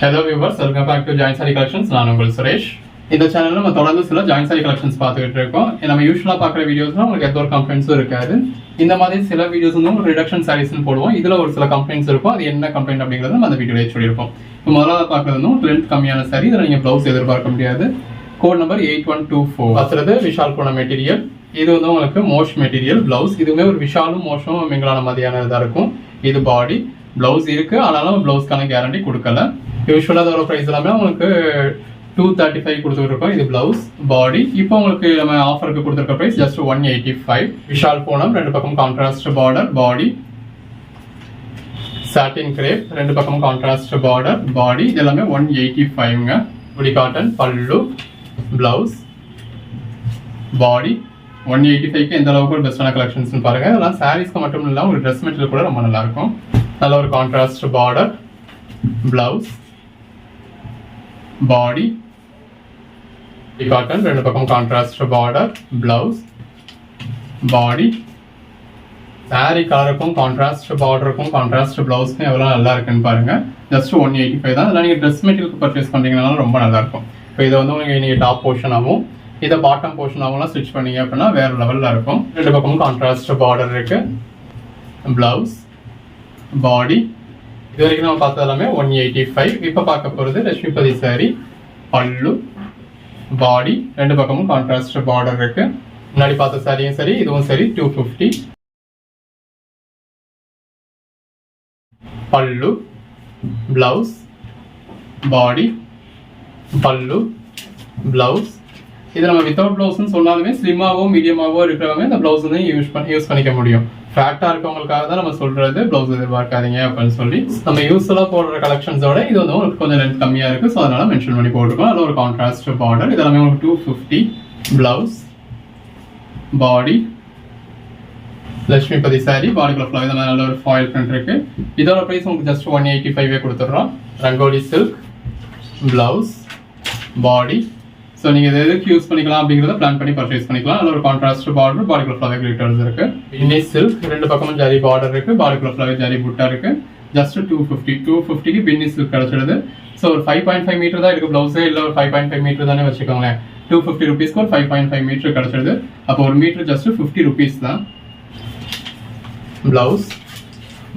Hello viewers, welcome back to Giant Saree Collections. நான் உங்கள் சுரேஷ். இந்த சேனல்ல நம்ம தொடர்ந்து சில Giant Saree Collections பார்த்துக்கிட்டு இருக்கோம். நம்ம யூசுவலா பார்க்குற வீடியோஸ்ல உங்களுக்கு எந்த ஒரு கம்ப்ளைண்ட்ஸும் இருக்காது. இந்த மாதிரி சில வீடியோஸ் வந்து உங்களுக்கு ரிடக்ஷன் சாரீஸ்னு போடுவோம். இதுல ஒரு சில கம்ப்ளைண்ட்ஸ் இருக்கும். அது என்ன கம்ப்ளைண்ட் அப்படிங்கறத நம்ம அந்த வீடியோலயே சொல்லியிருப்போம். இப்போ முதல்ல பார்க்கறது வந்து லென்த் கம்மியான சாரி. இதுல நீங்க ப்ளவுஸ் எதிர்பார்க்க முடியாது. Code number 8124. அடுத்தது விஷால் போன மெட்டீரியல். இது வந்து உங்களுக்கு மோஷ் மெட்டீரியல் பிளவுஸ். இதுவுமே ஒரு விஷாலும் மோஷும் மிங்கலான மாதிரியான இதா இருக்கும். இது பாடி பிளவுஸ் இருக்கு, ஆனாலும் பிளவுஸ்க்கான கேரண்டி கொடுக்கல. யூஸ்வலா அதோட பிரைஸ் எல்லாமே உங்களுக்கு 235 கொடுத்துருக்கோம். இது பிளவுஸ் பாடி. இப்போ உங்களுக்கு நம்ம ஆஃபருக்கு கொடுத்துருக்க பிரைஸ் ஜஸ்ட் 185. விஷால் போனம், ரெண்டு பக்கம் கான்ட்ராஸ்ட் பார்டர், பாடி சாட்டின் கிரேப், ரெண்டு பக்கம் கான்ட்ராஸ்ட் பார்டர், பாடி. இது எல்லாமே 185ங்க. புடி காட்டன், பல்லு, பிளவுஸ், பாடி 185க்கு எந்த அளவுக்கு ஒரு பெஸ்டான கலெக்ஷன்ஸ் பாருங்க. இதெல்லாம் சாரீஸ்க்கு மட்டும் இல்லாம ஒரு ட்ரெஸ் மெட்டீரியல் கூட ரொம்ப நல்லா இருக்கும். நல்ல ஒரு கான்ட்ராஸ்ட் பார்டர், பிளவுஸ், பாடி காட்டன், ரெண்டு பக்கம் கான்ட்ராஸ்ட் பார்டர், பிளவுஸ், பாடி. சாரி கலருக்கும் கான்ட்ராஸ்ட் பார்டருக்கும் கான்ட்ராஸ்ட் பிளவுஸ்க்கும் எவ்வளோ நல்லா இருக்குன்னு பாருங்க. ஜஸ்ட் 185 தான். அதெல்லாம் நீங்கள் ட்ரெஸ் மெட்டீரியலுக்கு பர்ச்சேஸ் பண்ணுறீங்கனாலும் ரொம்ப நல்லா இருக்கும். இப்போ இதை வந்து உங்களுக்கு நீங்கள் டாப் போர்ஷனாகவும் இதை பாட்டம் போர்ஷனாகவும் ஸ்டிச் பண்ணீங்க அப்படின்னா வேற லெவலில் இருக்கும். ரெண்டு பக்கமும் கான்ட்ராஸ்ட் பார்டர் இருக்கு, பிளவுஸ், பாடி. இது வரைக்கும் நம்ம பார்த்தது எல்லாமே 185. இப்போ பார்க்க போகிறது லட்சுமிபதி சாரி, பல்லு, பாடி, ரெண்டு பக்கமும் கான்ட்ராஸ்ட் பார்டர் இருக்கு. முன்னாடி பார்த்த சாரியும் சரி, இதுவும் சரி 250. பல்லு, பிளவுஸ், பாடி, பல்லு, பிளவுஸ். இது நம்ம வித்தவுட் பிளவுஸ்ன்னு சொன்னாலுமே ஸ்லிமாவோ மீடியமாவோ இருக்கிறவங்க இந்த பிளவுஸ் வந்து யூஸ் பண்ணிக்க முடியும். ஃபேக்டா இருக்கவங்களுக்காக தான் நம்ம சொல்றது பிளவுஸ் எதிர்பார்க்காதீங்க அப்படின்னு சொல்லி. நம்ம யூஸ்ஃபுல்லா போடுற கலெக்ஷன்ஸோட இது வந்து உங்களுக்கு கொஞ்சம் லென்த் கம்மியா இருக்கு, ஸோ அதனால மென்ஷன் பண்ணி போட்டிருக்கோம். அதில் ஒரு கான்ட்ராஸ்ட் பார்டர். இதெல்லாமே உங்களுக்கு 250. பிளவுஸ், பாடி, லட்சுமிபதி சாரி, பாடிக்குள்ள ஃபுல்லாக இந்த மாதிரி நல்ல ஒரு ஃபாயில் பிரிண்ட் இருக்கு. இதோட ப்ரைஸ் உங்களுக்கு ஜஸ்ட் 185 கொடுத்துட்றோம். ரங்கோலி சில்க், பிளவுஸ், பாடி. ஸோ நீங்கள் இதை எதுக்கு யூஸ் பண்ணிக்கலாம் அப்படிங்கிறத பிளான் பண்ணி பர்ச்சேஸ் பண்ணிக்கலாம். அதில் ஒரு கான்ட்ராஸ்ட் பார்டர், பாடிக்குள்ள ஃபுல்லாகவே கிளிட்டர்ஸ் இருக்கு. இன்னிஸ் சில்க், ரெண்டு பக்கமும் ஜரி பார்டர் இருக்கு, பாடிக்குள்ள ஃபுல்லாகவே ஜரி புட்டா இருக்கு. ஜஸ்ட் 250. 250க்கு பின்னி சில்க் கிடைச்சிடுது. ஸோ ஒரு 5.5 மீட்டர் தான் இருக்கு பிளவுஸே, இல்லை ஒரு 5.5 மீட்டர் தானே வச்சுக்கோங்களேன். 250 ருபீஸ்க்கு ஒரு 5.5 மீட்டர் கிடைச்சிடுது. அப்போ ஒரு மீட்டர் ஜஸ்ட் 50 ருபீஸ் தான். பிளவுஸ்,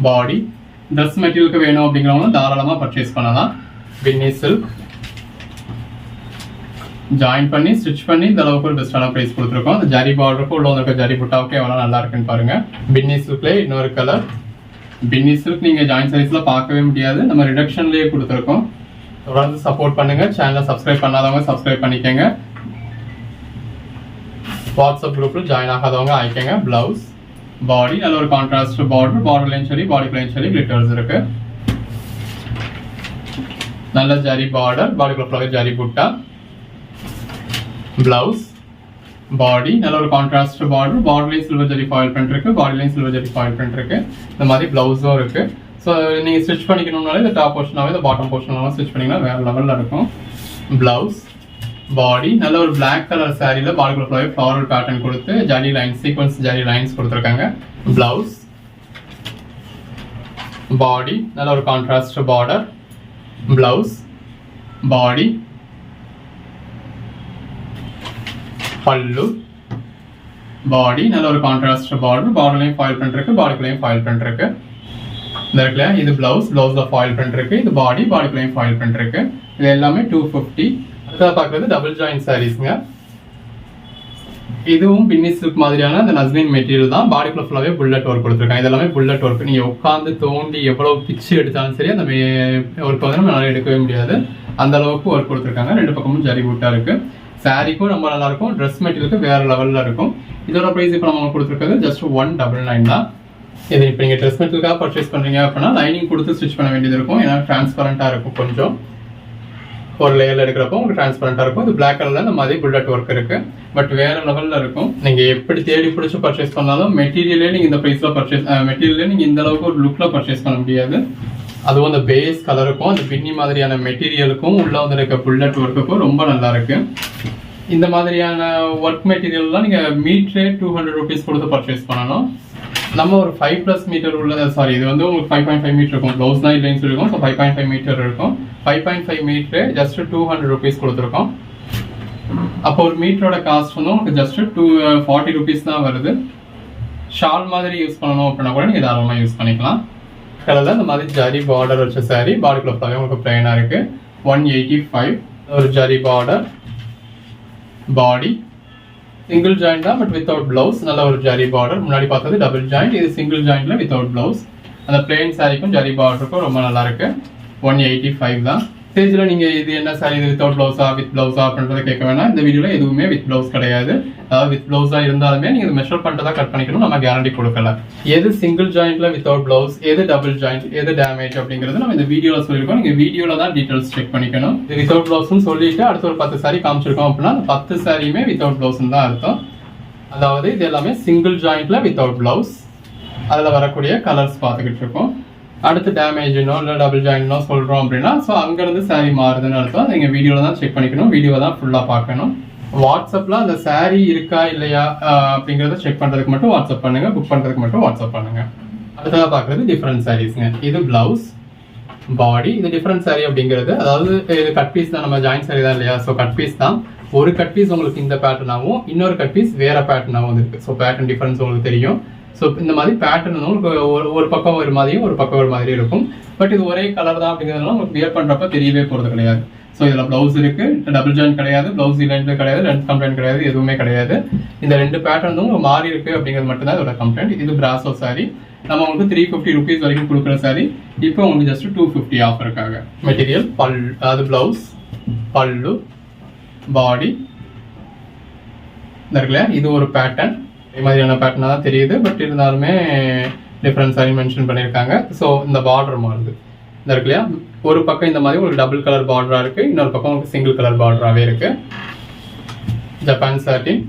பாடி. ட்ரெஸ் மெட்டீரியலுக்கு வேணும் அப்படிங்கிறவங்க தாராளமாக பர்ச்சேஸ் பண்ணலாம். பின்னி சில்க் ஜாயின் பண்ணி ஸ்டிச் பண்ணி இந்த அளவுக்கு ஒரு பெஸ்டான பிரைஸ் கொடுத்துருக்கோம். அந்த ஜரி பார்டருக்கு உள்ள வந்திருக்க ஜரி புட்டாவுக்கு எவ்வளோ நல்லா இருக்குன்னு பாருங்க. பின்னி சில்க்லேயே இன்னொரு கலர். பின்னி சில்க் நீங்கள் ஜாயின் சைஸ்ல பார்க்கவே முடியாது, நம்ம ரிடக்ஷன்லேயே கொடுத்துருக்கோம். தொடர்ந்து சப்போர்ட் பண்ணுங்க. சேனலை சப்ஸ்கிரைப் பண்ணாதவங்க சப்ஸ்கிரைப் பண்ணிக்கோங்க. வாட்ஸ்அப் குரூப்பில் ஜாயின் ஆகாதவங்க ஆயிக்கங்க. பிளவுஸ், பாடி, நல்ல ஒரு கான்ட்ராஸ்ட் பார்டர், பார்டர்லையும் சரி பாடிக்குள்ளையும் சரி கிளிட்டர்ஸ் இருக்கு. நல்ல ஜரி பார்டர், பாடிக்குள்ள ஜரி புட்டா, பிளவுஸ், பாடி, நல்ல ஒரு கான்ட்ராஸ்ட் பார்டர், பார்டர்லையும் சில்வர் ஜரி ஃபாயில் பிரிண்ட் இருக்கு, பாடிலையும் சில்வர் ஜரி ஃபாயில் பிரிண்ட் இருக்கு. இந்த மாதிரி பிளவுஸும் இருக்கு. ஸோ நீங்க ஸ்டிச் பண்ணிக்கணும்னாலே இந்த டாப் போர்ஷனாவே இந்த பாட்டம் போர்ஷனாலும் ஸ்டிச் பண்ணிங்கன்னா வேற லெவலில் இருக்கும். பிளவுஸ், பாடி, நல்ல ஒரு பிளாக் கலர் சாரியில பாடிக்குள்ள ஃப்ளாரல் பேட்டர்ன் கொடுத்து zari lines, sequence zari lines கொடுத்துருக்காங்க. பிளவுஸ், பாடி, நல்ல ஒரு கான்ட்ராஸ்ட் பார்டர், பிளவுஸ், பாடி, பல்லு, பாடி, நல்ல ஒரு கான்ட்ராஸ்ட் பார்டர், பார்டர்லையும் ஃபாயில் பிரிண்ட் இருக்கு, பாடிக்குள்ளேயும் ஃபாயில் பிரிண்ட் இருக்கு. இந்த இருக்குல்ல, இது பிளவுஸ், பிளவுஸ்ல ஃபாயில் பிரிண்ட் இருக்கு. இது பாடி, பாடிக்குள்ளேயும் ஃபாயில் பிரிண்ட் இருக்கு. இது எல்லாமே 250. அடுத்தது பார்க்கறது டபுள் ஜாயின் சாரீஸ்ங்க. இதுவும் பின்னி சில்க் மாதிரியான அந்த நஸ்லின் மெட்டீரியல் தான். பாடிக்குள்ள ஃபுல்லாவே புல்லட் ஒர்க் கொடுத்துருக்காங்க. இது எல்லாமே புல்லட் ஒர்க். நீங்க உட்காந்து தோண்டி எவ்வளவு பிச்சு எடுத்தாலும் சரி அந்த ஒர்க் வந்து நம்மளால எடுக்கவே முடியாது, அந்த அளவுக்கு ஒர்க் கொடுத்துருக்காங்க. ரெண்டு பக்கமும் ஜரி புட்டா இருக்கு. சாரிக்கும் ரொம்ப நல்லா இருக்கும், ட்ரெஸ் மெட்டீரியலுக்கு வேற லெவலில் இருக்கும். இதோட ப்ரைஸ் இப்போ நம்ம கொடுத்துருக்கிறது ஜஸ்ட் 199 தான். இது இப்போ நீங்கள் ட்ரெஸ் மெட்டீரியலுக்காக பர்ச்சேஸ் பண்ணுறீங்க அப்படின்னா லைனிங் கொடுத்து ஸ்டிச் பண்ண வேண்டியது இருக்கும். ஏன்னா டிரான்ஸ்பரண்டாக இருக்கும், கொஞ்சம் ஒரு லேயரில் எடுக்கிறப்போ உங்களுக்கு டிரான்ஸ்பரண்டாக இருக்கும். இது பிளாக் கலரில் இந்த மாதிரி புல்லட் ஒர்க் இருக்கு, பட் வேற லெவலில் இருக்கும். நீங்கள் எப்படி தேடி பிடிச்சி பர்ச்சேஸ் பண்ணாலும் மெட்டீரியலே நீங்கள் இந்த ப்ரைஸில் மெட்டீரியலே நீங்கள் இந்த அளவுக்கு ஒரு லுக்கில் பர்ச்சேஸ் பண்ண முடியாது. அதுவும் அந்த பேஸ் கலருக்கும் அந்த பின்னி மாதிரியான மெட்டீரியலுக்கும் உள்ள வந்து இருக்க புல்லட் ஒர்க்குக்கும் ரொம்ப நல்லா இருக்கு. இந்த மாதிரியான ஒர்க் மெட்டீரியல்லாம் நீங்க மீட்டரே 200 ருபீஸ் கொடுத்து பர்ச்சேஸ் பண்ணணும். நம்ம ஒரு 5+ மீட்டர் உள்ள சாரி இது வந்து உங்களுக்கு 5.5 மீட்டர் இருக்கும். ப்ளவுஸ் தான் இல்லைன்னு சொல்லியிருக்கோம். ஸோ 5.5 மீட்டர் இருக்கும். 5.5 மீட்டரு ஜஸ்ட் 200 rupees கொடுத்துருக்கோம். அப்போ ஒரு மீட்டரோட காஸ்ட் வந்து உங்களுக்கு ஜஸ்ட் 240 rupees தான் வருது. ஷால் மாதிரி யூஸ் பண்ணணும் அப்படின்னா கூட நீங்கள் தாராளமாக யூஸ் பண்ணிக்கலாம். கலரில் இந்த மாதிரி ஜரி பார்டர் வச்ச சாரி பாடிக்குள்ள ஃபுல்லாகவே உங்களுக்கு பிளைனாக இருக்கு. 185 ஒரு ஜரி பார்டர், பாடி சிங்கிள் ஜாயிண்ட் தான் பட் வித்தவுட் பிளவுஸ். நல்ல ஒரு ஜரி பார்டர். முன்னாடி பார்த்தது டபுள் ஜாயிண்ட், இது சிங்கிள் ஜாயிண்ட்ல வித்தவுட் பிளவுஸ். அந்த பிளெயின் சாரிக்கும் ஜரி பார்டருக்கும் ரொம்ப நல்லா இருக்கு. 185 தான். ஸ்டேஜில் நீங்கள் இது என்ன சாரி, இது வித்தவுட் பிளவுஸா வித் பிளவுஸா அப்படின்றத கேட்க வேணாம். இந்த வீடியோவில் எதுவுமே வித் பிளவுஸ் கிடையாது. அதாவது வித் பிளவுஸா இருந்தாலுமே நீங்கள் மெஷர் பண்ணிட்டு தான் கட் பண்ணிக்கணும், நம்ம கேரண்டி கொடுக்கல. எது சிங்கிள் ஜாயிண்ட்ல வித்தவுட் பிளவுஸ், எது டபுள் ஜாயிண்ட், எது டேமேஜ் அப்படிங்கிறது நம்ம இந்த வீடியோவில் சொல்லியிருக்கோம். நீங்கள் வீடியோவில் தான் டீட்டெயில்ஸ் செக் பண்ணிக்கணும். இது வித்தவுட் பிளவுஸ்னு சொல்லிட்டு அடுத்த ஒரு 10 சாரி காமிச்சிருக்கோம் அப்படின்னா அந்த 10 சாரியுமே வித்தவுட் பிளவுஸ்ன்னு தான் அர்த்தம். அதாவது இது எல்லாமே சிங்கிள் ஜாயிண்ட்ல வித்தவுட் பிளவுஸ். அதில் வரக்கூடிய கலர்ஸ் பார்த்துக்கிட்டு இருக்கோம். அடுத்து டேமேஜ்னோ இல்லை டபுள் ஜாயின்ட்னோ சொல்கிறோம் அப்படின்னா ஸோ அங்கேருந்து சாரீ மாறுதுன்னு அர்த்தம். நீங்கள் வீடியோவில் தான் செக் பண்ணிக்கணும், வீடியோவை தான் ஃபுல்லாக பார்க்கணும். வாட்ஸ்அப்பில் அந்த சாரீ இருக்கா இல்லையா அப்படிங்கிறத செக் பண்ணுறதுக்கு மட்டும் வாட்ஸ்அப் பண்ணுங்கள், புக் பண்ணுறதுக்கு மட்டும் வாட்ஸ்அப் பண்ணுங்கள். அடுத்ததாக பார்க்குறது டிஃப்ரெண்ட் சாரீஸ்ங்க. இது பிளவுஸ், பாடி. இது டிஃப்ரெண்ட் சாரீ அப்படிங்கிறது அதாவது இது கட் பீஸ் தான், நம்ம ஜாயின்ட் சாரீ தான் இல்லையா. ஸோ கட் பீஸ் தான். ஒரு கட் பீஸ் உங்களுக்கு இந்த பேட்டர்னாகவும் இன்னொரு கட் பீஸ் வேற பேட்டர்னாகவும் இருக்குது. ஸோ பேட்டர்ன் டிஃப்ரென்ஸ் உங்களுக்கு தெரியும். ஸோ இந்த மாதிரி பேட்டர்ன் வந்து உங்களுக்கு ஒரு பக்கம் ஒரு மாதிரியும் ஒரு பக்கம் ஒரு மாதிரி இருக்கும். பட் இது ஒரே கலர் தான் அப்படிங்கிறதுனால உங்களுக்கு வியர் பண்ணுறப்ப தெரியவே போகிறது கிடையாது. ஸோ இதில் ப்ளவுஸ் இருக்கு, டபுள் ஜாயின் கிடையாது, ப்ளவுஸ் இல்லைன்றது கிடையாது, லென்த் கம்ப்ளைண்ட் கிடையாது, எதுவுமே கிடையாது. இந்த 2 பேட்டர்ன் உங்களுக்கு மாறி இருக்கு அப்படிங்கிறது மட்டும்தான் இதோட கம்ப்ளைண்ட். இது பிராசோ சாரி. நம்ம உங்களுக்கு 350 rupees வரைக்கும் கொடுக்குற சாரி இப்போ உங்களுக்கு ஜஸ்ட் 250 ஆஃபர் இருக்காங்க. மெட்டீரியல் அது பிளவுஸ், பல்லு, பாடி இருக்குல்ல. இது ஒரு பேட்டர்ன், இதே மாதிரியான பேட்டர்னாக தான் தெரியுது. பட் இருந்தாலுமே டிஃப்ரென்ஸ் சாரி மென்ஷன் பண்ணியிருக்காங்க. ஸோ இந்த பார்டர் மாறுது இந்த இருக்கு இல்லையா. ஒரு பக்கம் இந்த மாதிரி உங்களுக்கு டபுள் கலர் பார்டரா இருக்கு, இன்னொரு பக்கம் உங்களுக்கு சிங்கிள் கலர் பார்டராகவே இருக்கு. ஜப்பான் சாட்டின்.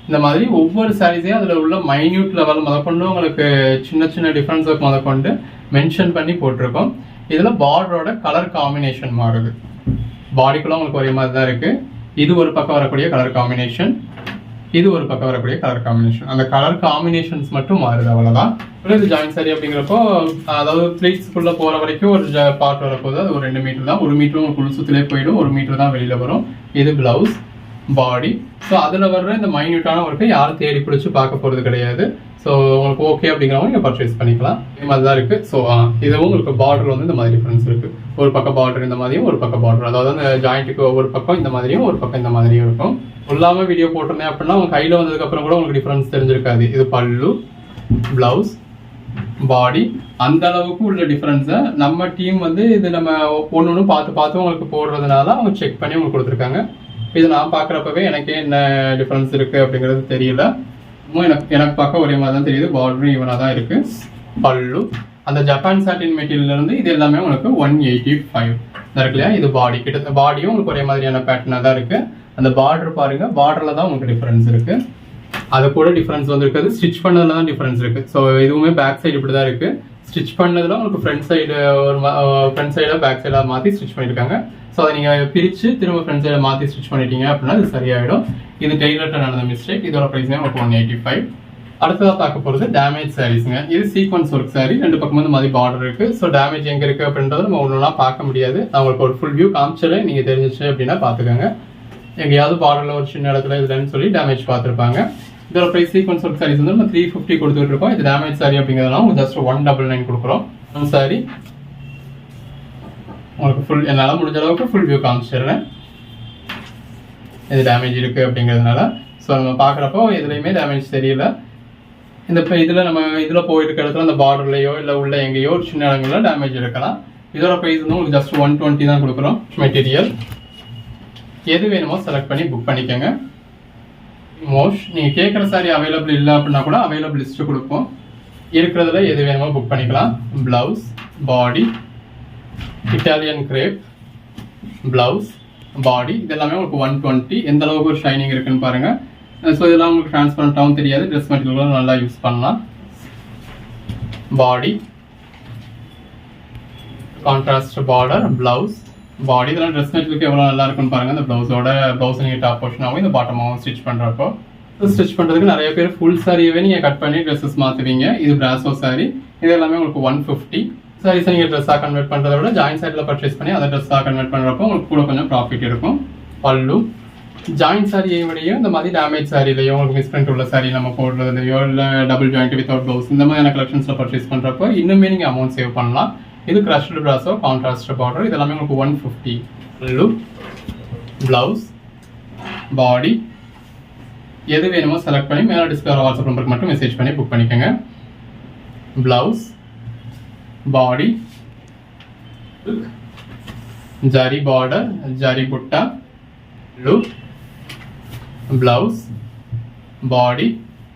இந்த மாதிரி ஒவ்வொரு சாரீஸையும் அதில் உள்ள மைன்யூட் லெவல் முதற்கொண்டு உங்களுக்கு சின்ன சின்ன டிஃப்ரென்ஸ் முதற்கொண்டு மென்ஷன் பண்ணி போட்டிருக்கோம். இதில் பார்டரோட கலர் காம்பினேஷன் மாறுது. பாடிக்குள்ள உங்களுக்கு ஒரே மாதிரி தான் இருக்கு. இது ஒரு பக்கம் வரக்கூடிய கலர் காம்பினேஷன், இது ஒரு பக்கம் வரக்கூடிய கலர் காம்பினேஷன். அந்த கலர் காம்பினேஷன்ஸ் மட்டும் மாறுது, அவ்வளோதான். இது ஜாயின் சாரி அப்படிங்கிறப்போ அதாவது பிளீட்ஸ்க்குள்ள போகிற வரைக்கும் ஒரு பார்ட் வரப்போகுது. அது ஒரு 2 மீட்டர் தான். 1 மீட்டரும் உங்களுக்கு உள்சுத்திலே போயிடும், 1 மீட்டர் தான் வெளியில் வரும். இது பிளவுஸ், பாடி. ஸோ அதில் வர்ற இந்த மைன்யூட்டான ஒர்க்கை யாரும் தேடி பிடிச்சி பார்க்க போகிறது கிடையாது. ஸோ உங்களுக்கு ஓகே அப்படிங்கிறவங்க நீங்கள் பர்ச்சேஸ் பண்ணிக்கலாம். இது மாதிரி தான் இருக்குது. ஸோ இதுவும் உங்களுக்கு பார்டர் வந்து இந்த மாதிரி டிஃப்ரென்ஸ் இருக்குது. ஒரு பக்கம் பார்டர் இந்த மாதிரியும் ஒரு பக்கம் பார்டர், அதாவது அந்த ஜாயிண்ட்டுக்கு ஒவ்வொரு பக்கம் இந்த மாதிரியும் ஒரு பக்கம் இந்த மாதிரியும் இருக்கும். ஃபுல்லாக வீடியோ போட்டிருந்தேன் அப்படின்னா உங்கள் கையில் வந்ததுக்கப்புறம் கூட உங்களுக்கு டிஃப்ரென்ஸ் தெரிஞ்சிருக்காது. இது பல்லு, பிளவுஸ், பாடி. அந்த அளவுக்கு உள்ள டிஃப்ரென்ஸை நம்ம டீம் வந்து இது நம்ம ஒன்று பார்த்து உங்களுக்கு போடுறதுனால அவங்க செக் பண்ணி உங்களுக்கு கொடுத்துருக்காங்க. இது நான் பார்க்குறப்பவே எனக்கே என்ன டிஃப்ரென்ஸ் இருக்குது அப்படிங்கிறது தெரியல. எனக்கு பார்க்க ஒரே மாதிரி தான் தெரியுது. பார்டரும் ஈவனாக தான் இருக்குது. பல்லு அந்த ஜப்பான் சாட்டின் மெட்டீரியல்லேருந்து இது எல்லாமே உங்களுக்கு 185 இருக்கு இல்லையா. இது பாடி. கிட்ட பாடியும் உங்களுக்கு ஒரே மாதிரியான பேட்டர்னாக தான் இருக்குது. அந்த பார்டர் பாருங்கள், பார்டரில் தான் உங்களுக்கு டிஃப்ரென்ஸ் இருக்குது. அது கூட டிஃப்ரென்ஸ் வந்துருக்குது. ஸ்டிச் பண்ணதில் தான் டிஃப்ரென்ஸ் இருக்குது. ஸோ இதுவுமே பேக் சைடு இப்படி தான் இருக்குது. ஸ்டிச் பண்ணதில் உங்களுக்கு ஃப்ரண்ட் சைடாக பேக் சைடாக மாற்றி ஸ்டிச் பண்ணியிருக்காங்க. ஸோ அதை நீங்கள் பிரித்து திரும்ப ஃப்ரண்ட் சைடை மாற்றி ஸ்டிச் பண்ணிட்டீங்க அப்படின்னா இது சரியாயிடும். இது டெய்லர்ட்ட நடந்த மிஸ்டேக். இதோட ப்ரைஸ்மே உங்களுக்கு 185. அடுத்ததாக பார்க்க போகிறது டேமேஜ் சாரீஸுங்க. இது சீக்வன்ஸ் ஒர்க் சாரி. 2 பக்கம் வந்து மாதிரி பார்டர் இருக்குது. ஸோ டேமேஜ் எங்கே இருக்குது அப்படின்றத நம்ம ஒன்றுனா பார்க்க முடியாது. நான் உங்களுக்கு ஒரு ஃபுல் வியூ காமிச்சலே நீங்கள் தெரிஞ்சிச்சு அப்படின்னா பார்த்துக்கோங்க. எங்கேயாவது பார்டரில் ஒரு சின்ன இடத்துல இதுலன்னு சொல்லி டேமேஜ் பார்த்துருப்பாங்க. இதோட ப்ரைஸ் சீக்வன்ஸ் ஒர்க் சாரீஸ் வந்து நம்ம 350 கொடுத்துட்டு இருக்கோம். இது டேமேஜ் சாரி அப்படிங்கிறதுனால உங்களுக்கு ஜஸ்ட் 199 கொடுக்குறோம். சாரி உங்களுக்கு ஃபுல் என்னால் முடிஞ்ச அளவுக்கு ஃபுல் வியூ காமிச்சிடுறேன். இது டேமேஜ் இருக்குது அப்படிங்கிறதுனால. ஸோ நம்ம பார்க்குறப்போ எதுலையுமே டேமேஜ் தெரியல. இந்த இதில் நம்ம இதில் போயிருக்க இடத்துல அந்த பார்டர்லையோ இல்லை உள்ள எங்கேயோ ஒரு சின்ன இடங்களில் டேமேஜ் இருக்கலாம். இதோட ப்ரைஸ் வந்து உங்களுக்கு ஜஸ்ட் 120 தான் கொடுக்குறோம். மெட்டீரியல் எது வேணுமோ செலக்ட் பண்ணி புக் பண்ணிக்கோங்க. நீங்கள் கேட்குற சாரி அவைலபிள் இல்லை அப்படின்னா கூட அவைலபிள் லிஸ்ட்டு கொடுப்போம். இருக்கிறதுல எது வேணுமோ புக் பண்ணிக்கலாம். பிளவுஸ், பாடி, இட்டாலியன் கிரேப், பிளவுஸ், பாடி. இதெல்லாமே உங்களுக்கு 120. எந்த அளவுக்கு ஒரு ஷைனிங் இருக்குன்னு பாருங்க. ஸோ இதெல்லாம் உங்களுக்கு டிரான்ஸ்பரண்டாகவும் தெரியாது. ட்ரெஸ் மெட்டீரியலும் நல்லா யூஸ் பண்ணலாம். பாடி, கான்ட்ராஸ்ட் பார்டர், பிளவுஸ், பாடி. இதெல்லாம் ட்ரெஸ் மெட்டீரியலுக்கு எவ்வளோ நல்லா இருக்குன்னு பாருங்க. இந்த ப்ளவுஸ் நீங்கள் டாப் போர்ஷனாகவும் இந்த பாட்டமாகவும் ஸ்டிச் பண்ணுறப்போ ஸ்டிச் பண்ணுறதுக்கு நிறைய பேர் ஃபுல் சாரியாகவே நீங்கள் கட் பண்ணி ட்ரெஸ்ஸஸ் மாற்றுவீங்க. இது பிராசோ சாரி. இது எல்லாமே உங்களுக்கு 150. சாரீஸ் நீங்கள் ட்ரெஸ்ஸாக கன்வெர்ட் பண்ணுறத விட ஜாயின் சைடில் பர்ச்சேஸ் பண்ணி அதை ட்ரெஸ்ஸாக கன்வெர்ட் பண்ணுறப்போ உங்களுக்கு கூட கொஞ்சம் ப்ராஃபிட் இருக்கும். பல்லு ஜாயின் சாரியை விடையும் இந்த மாதிரி டேமேஜ் சாரிலையோ உங்களுக்கு மிஸ்பிரிண்ட் உள்ள சாரி நம்ம போடுறதுலையோ இல்லை டபுள் ஜாயிண்ட் வித்வுட் ப்ளவுஸ் இந்த மாதிரியான கலெக்ஷன்ஸில் பர்ச்சேஸ் பண்ணுறப்போ இன்னுமே நீங்கள் அமௌண்ட் சேவ் பண்ணலாம். இது க்ரஷ்டு ப்ராஸோ கான்ட்ராஸ்ட் பார்டர் இதெல்லாமே உங்களுக்கு 150. பல்லு ப்ளவுஸ் பாடி எது வேணுமோ செலக்ட் பண்ணி மேலே டிஸ்பிளே வாட்ஸ்அப் நம்பருக்கு மட்டும் மெசேஜ் பண்ணி புக் பண்ணிக்கோங்க. ப்ளவுஸ் பாடி ஜரி பார்டர் ஜரி புட்டா லுக் பிளவுஸ் பாடி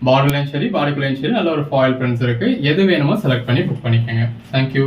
பார்டர்லையும் சரி பாடிக்குள்ளேயும் சரி நல்ல ஒரு ஃபாயில் பிரிண்ட்ஸ் இருக்கு. எது வேணுமோ செலக்ட் பண்ணி புக் பண்ணிக்கோங்க. தேங்க்யூ.